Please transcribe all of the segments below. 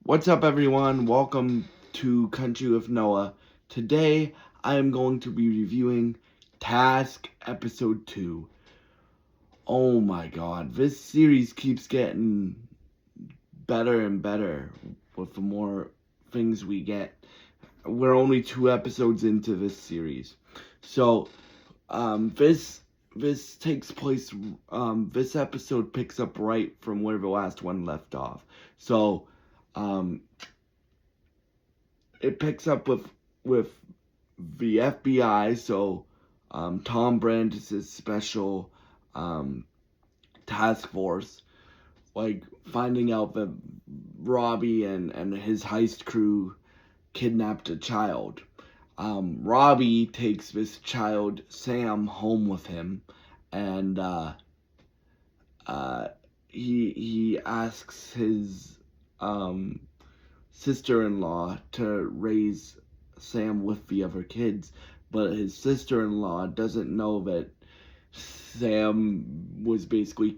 What's up, everyone? Welcome to Country with Noah. Today, I am going to be reviewing Task Episode 2. Oh my god, this series keeps getting better and better with the more things we get. We're only 2 episodes into this series. So, this takes place, this episode picks up right from where the last one left off. So, it picks up with the FBI. So Tom Brandis' special task force, like finding out that Robbie and his heist crew kidnapped a child. Robbie takes this child, Sam, home with him, and he asks his sister-in-law to raise Sam with the other kids, but his sister-in-law doesn't know that Sam was basically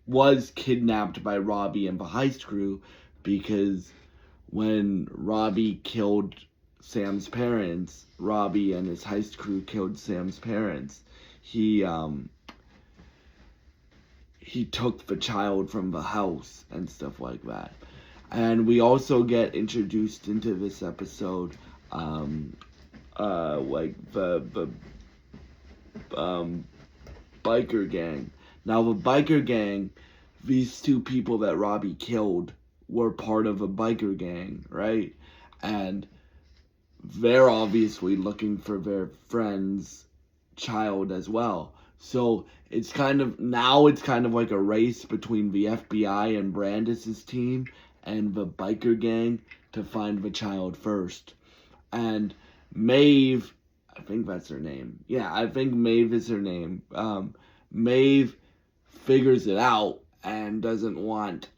was kidnapped by Robbie and the heist crew, because when Robbie killed Sam's parents, Robbie and his heist crew killed Sam's parents, he took the child from the house and stuff like that. And we also get introduced into this episode, like the biker gang. Now, the biker gang, these two people that Robbie killed were part of a biker gang, right? And they're obviously looking for their friend's child as well. So it's kind of like a race between the FBI and Brandis' team and the biker gang to find the child first. And Maeve, I think that's her name. Yeah, I think Maeve is her name. Maeve figures it out and doesn't want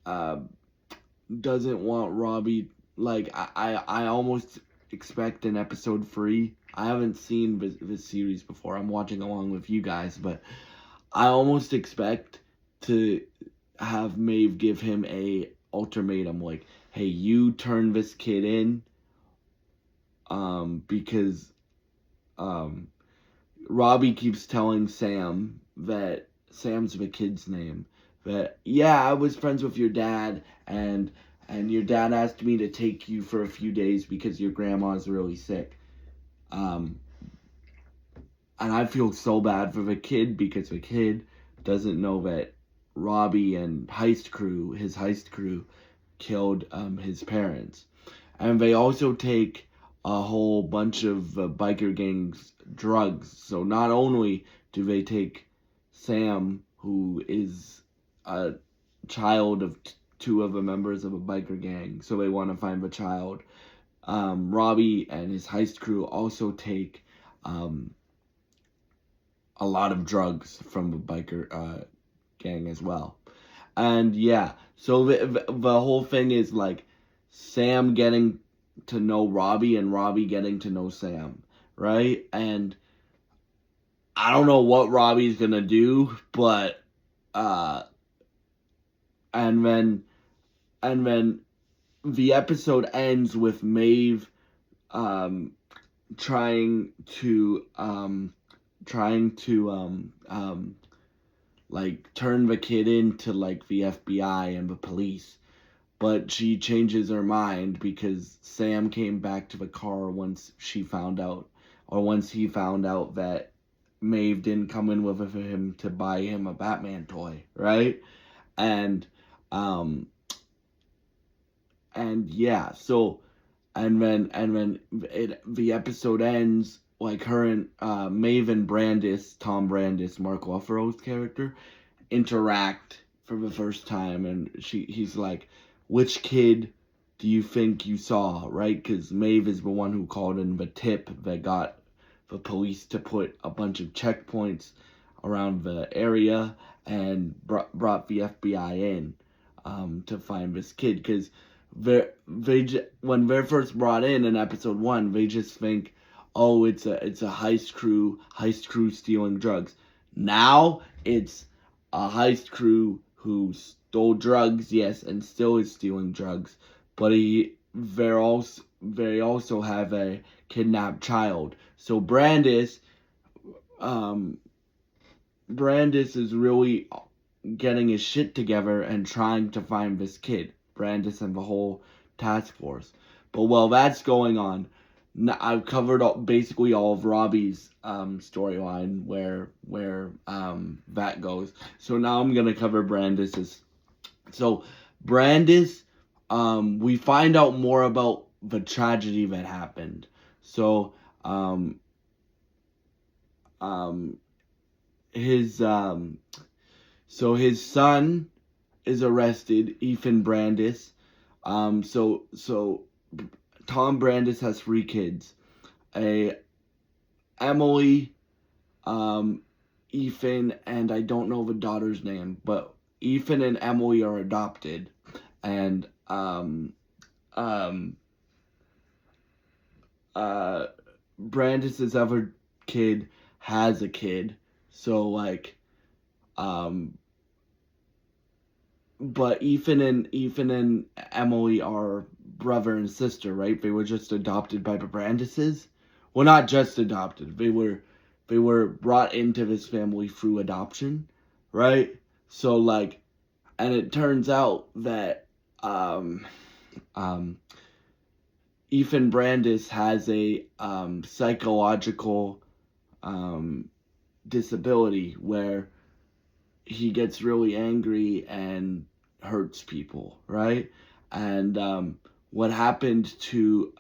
Robbie. Like, I almost expect in episode 3. I haven't seen this series before. I'm watching along with you guys, but I almost expect to have Maeve give him a ultimatum, like, hey, you turn this kid in, because Robbie keeps telling Sam that Sam's the kid's name, that, yeah, I was friends with your dad, and your dad asked me to take you for a few days because your grandma's really sick. And I feel so bad for the kid, because the kid doesn't know that Robbie and his heist crew, killed his parents. And they also take a whole bunch of biker gangs drugs. So not only do they take Sam, who is a child of two of the members of a biker gang, so they want to find the child. Robbie and his heist crew also take a lot of drugs from the biker gang as well. And yeah, so the whole thing is like Sam getting to know Robbie and Robbie getting to know Sam, right? And I don't know what Robbie's gonna do, but and then the episode ends with Maeve trying to like turn the kid into like the FBI and the police, but she changes her mind because Sam came back to the car once he found out that Maeve didn't come in with him to buy him a Batman toy, right? And yeah, so the episode ends like her and Maeve and Brandis, Tom Brandis, Mark Ruffalo's character, interact for the first time, and he's like, which kid do you think you saw, right? Because Maeve is the one who called in the tip that got the police to put a bunch of checkpoints around the area and brought the FBI in to find this kid. Because when they're first brought in episode 1, they just think, oh, it's a heist crew stealing drugs. Now it's a heist crew who's stole drugs, yes, and still is stealing drugs, but they also have a kidnapped child. So Brandis is really getting his shit together and trying to find this kid. Brandis and the whole task force. But while that's going on, I've covered basically all of Robbie's storyline where that goes. So now I'm gonna cover Brandis's. So Brandis, we find out more about the tragedy that happened. So his his son is arrested, Ethan Brandis. So Tom Brandis has 3 kids. Emily, Ethan, and I don't know the daughter's name, but Ethan and Emily are adopted, and Brandis's other kid has a kid, so like, but Ethan and Emily are brother and sister, right? They were just adopted by the Brandises. Well, not just adopted. They were brought into this family through adoption, right? So like, and it turns out that Ethan Brandis has a psychological disability where he gets really angry and hurts people, right? And what happened to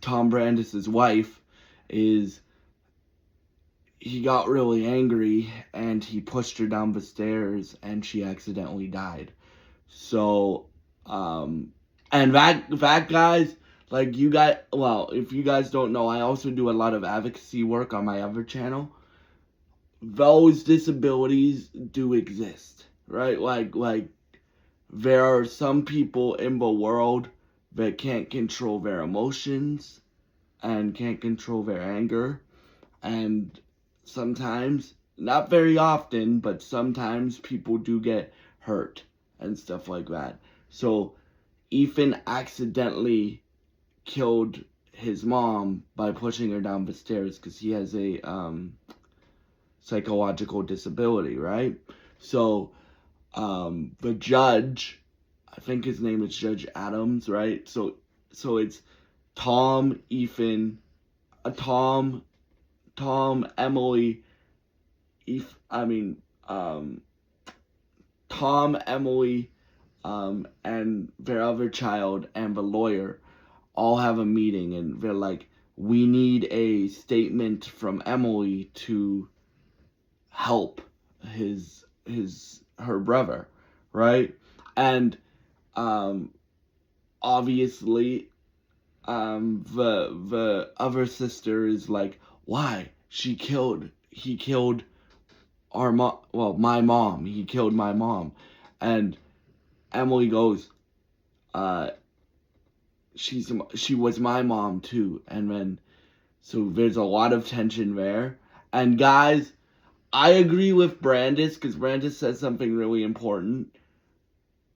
Tom Brandis's wife is he got really angry and he pushed her down the stairs and she accidentally died. So and that guys, like you guys, well, if you guys don't know, I also do a lot of advocacy work on my other channel. Those disabilities do exist, right? Like there are some people in the world that can't control their emotions and can't control their anger, and sometimes, not very often, but sometimes people do get hurt and stuff like that. So Ethan accidentally killed his mom by pushing her down the stairs because he has a psychological disability, right? So the judge, I think his name is Judge Adams, right? So it's Tom, Ethan, Tom, Emily, Tom, Emily, and their other child and the lawyer all have a meeting, and they're like, we need a statement from Emily to help her brother, right? And obviously the other sister is like, why? He killed our mom, well, my mom. He killed my mom. And Emily goes, she was my mom too. And then, so there's a lot of tension there. And guys, I agree with Brandis, because Brandis says something really important.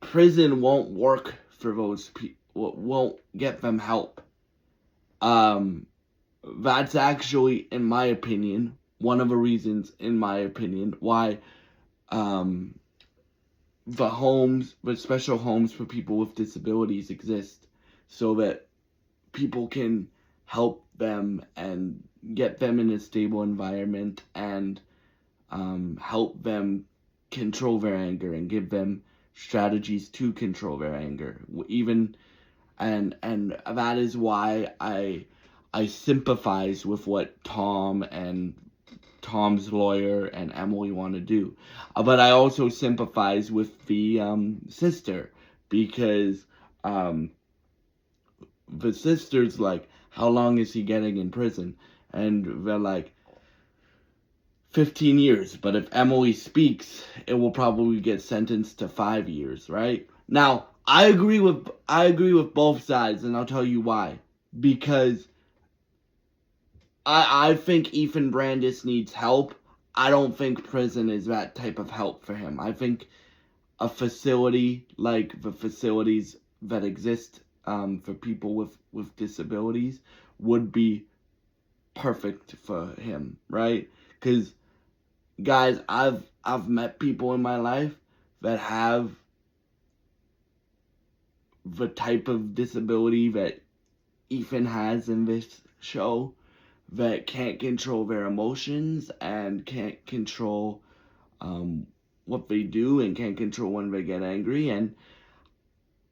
Prison won't work for those people, won't get them help. That's actually, in my opinion, one of the reasons, in my opinion, why the special homes for people with disabilities exist, so that people can help them and get them in a stable environment and help them control their anger and give them strategies to control their anger. And that is why I sympathize with what Tom and Tom's lawyer and Emily want to do. But I also sympathize with the sister, because the sister's like, how long is he getting in prison? And they're like, 15 years. But if Emily speaks, it will probably get sentenced to 5 years, right? Now, I agree with both sides, and I'll tell you why. Because I think Ethan Brandis needs help. I don't think prison is that type of help for him. I think a facility like the facilities that exist for people with disabilities would be perfect for him, right? Because guys, I've met people in my life that have the type of disability that Ethan has in this show, that can't control their emotions and can't control what they do and can't control when they get angry. And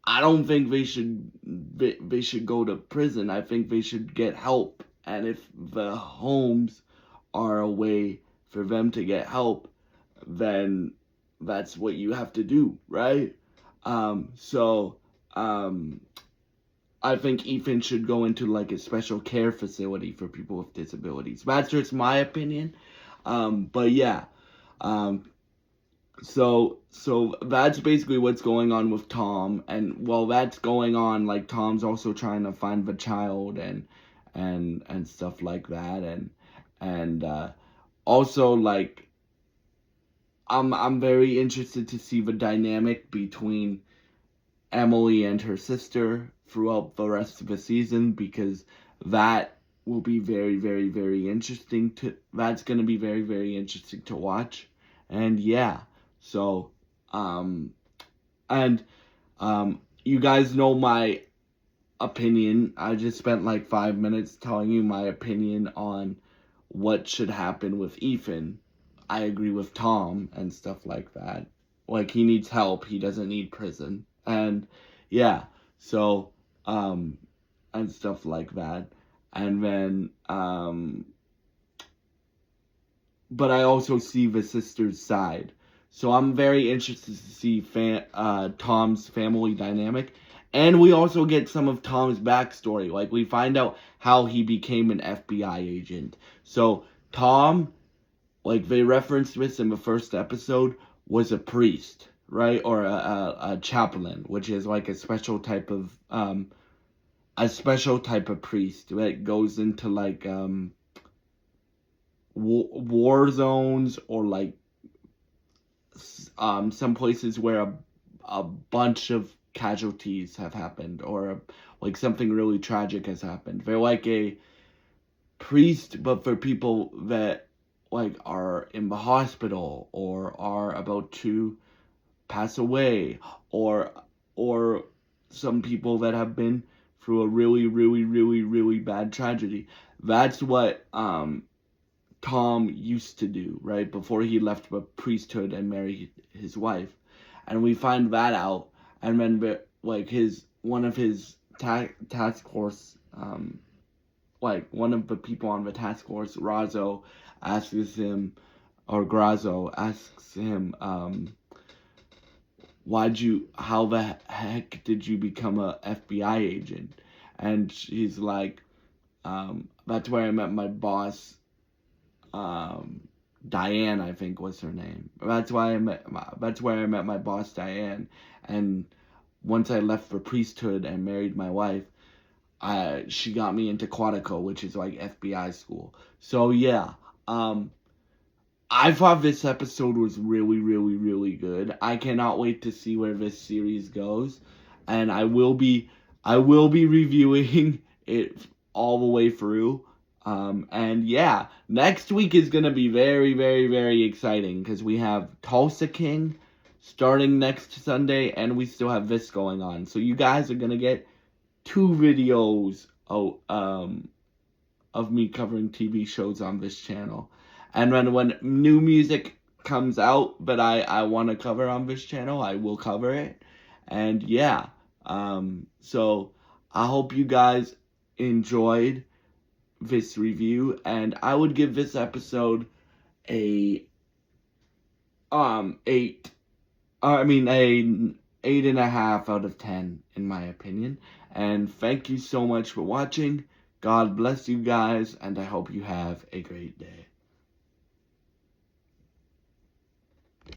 I don't think they should go to prison. I think they should get help. And if the homes are a way for them to get help, then that's what you have to do, right? So I think Ethan should go into like a special care facility for people with disabilities. That's just my opinion. But yeah. Um, so that's basically what's going on with Tom, and while that's going on, like Tom's also trying to find the child and stuff like that, and also like I'm very interested to see the dynamic between Emily and her sister throughout the rest of the season, because that will be very, very, very interesting to that's going to be very, very interesting to watch. And yeah, so um and you guys know my opinion. I just spent like 5 minutes telling you my opinion on what should happen with Ethan. I agree with Tom and stuff like that. Like, he needs help, he doesn't need prison. And yeah, so and stuff like that. And then but I also see the sister's side. So I'm very interested to see Tom's family dynamic. And we also get some of Tom's backstory. Like, we find out how he became an FBI agent. So, Tom, like, they referenced this in the first episode, was a priest, right? Or a chaplain, which is like a special type of priest that goes into like war zones, or like some places where a bunch of casualties have happened, or like something really tragic has happened. They're like a priest, but for people that like are in the hospital or are about to pass away, or some people that have been through a really, really, really, really bad tragedy. That's what Tom used to do, right? Before he left the priesthood and married his wife. And we find that out. And then, like, one of his task force, like, one of the people on the task force, Razzo, asks him, or Grazzo asks him, how the heck did you become a FBI agent? And he's like, that's where I met my boss, Diane, I think was her name. That's where I met my boss, Diane. And once I left for priesthood and married my wife, she got me into Quantico, which is like FBI school. So yeah, I thought this episode was really, really, really good. I cannot wait to see where this series goes, and I will be reviewing it all the way through. And yeah, next week is gonna be very, very, very exciting, because we have Tulsa King starting next Sunday, and we still have this going on. So you guys are gonna get 2 videos of me covering TV shows on this channel. And when new music comes out that I want to cover on this channel, I will cover it. And yeah, so I hope you guys enjoyed this review, and I would give this episode a 8. I mean a 8.5 out of 10 in my opinion. And thank you so much for watching. God bless you guys, and I hope you have a great day.